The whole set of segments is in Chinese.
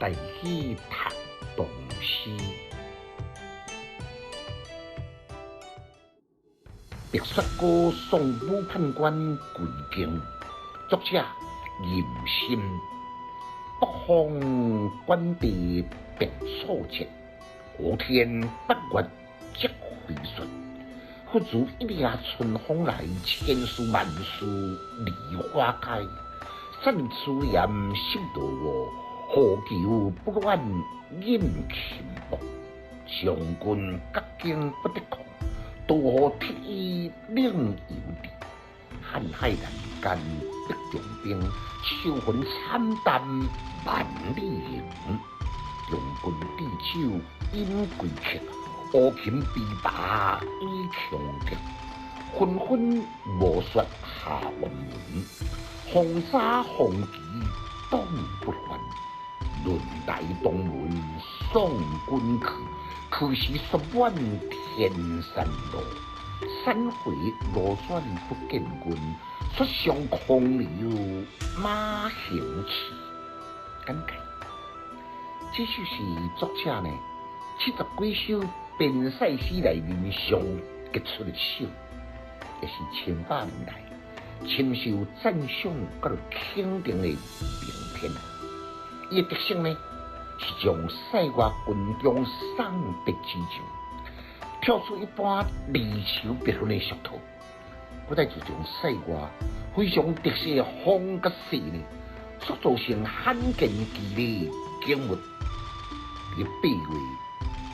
带去读唐诗。白雪歌送武判官归京，作者任心。北方官地白草青，无天八月即回雪。不如一夜春风来，千树万树梨花开。散出檐心道卧，何求不乱饮琴薄。将军甲经不得空，渡河铁衣领游地。瀚海人间得重兵，秋魂惨淡万里行。用君滴酒饮归客，乌琴琵琶倚强敌。纷纷暮雪下黄门，风沙风旗挡不还。轮台东门送君去，去时说满天山路。山回路转不见君，雪上空留马行痴。感慨，这首是作者呢70几首边塞诗内面上杰出的首，也是千百年来深受赞赏佮肯定的名篇。伊的特性呢是将塞外军中送别之情，跳出一般离愁别恨的俗套，不但就将塞外非常特色的风甲势呢，塑造成罕见奇丽景物。伫8月，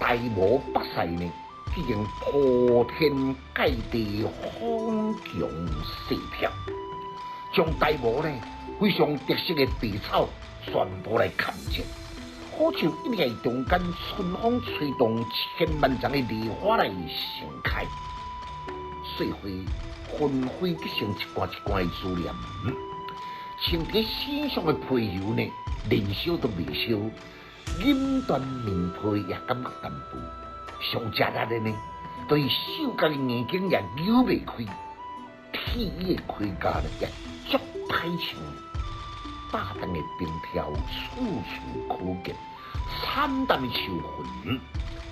大漠北塞呢，已经铺天盖地，风强势跳，将大漠呢非常特色的地草全部来砍尽，好像一夜中间春风吹动千万丛的梨花来盛开。岁月纷飞结成一罐一罐的思念，像伫身上的皮油呢，连烧都未烧。饮断面皮也感觉淡薄，上吃力的呢，就是手甲的眼睛也扭未开，体液的盔甲呢也足歹像，大胆的冰条处处可见，惨淡的秋魂，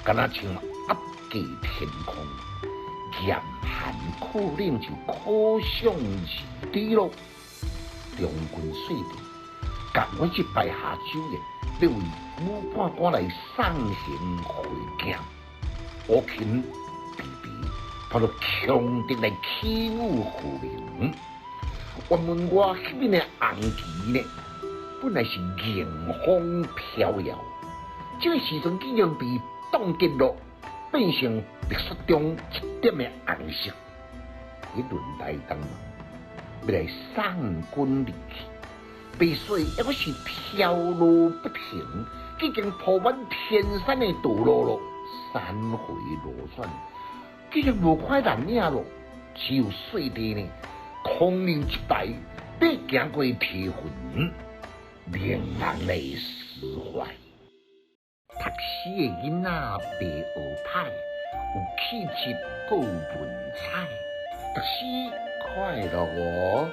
敢若像压过天空，严寒苦冷就可想而知咯。中军岁地，甲我去拜下酒宴。要为武判官来送行回京，乌琴琵琶抛到强敌来起舞和鸣。原本我迄面的红旗呢，本来是迎风飘摇，这个时阵已经被冻结了，变成白雪中一点的红色。喺轮台当中，要来送军离去。白水抑阁是飘落不停，已经铺满天山的道路咯。山回路转，已经无看人影咯。只有碎地呢，空留一排，得行过铁魂，令人来释怀。读诗的囡仔白学歹，有气质，有文采，读诗快乐哦。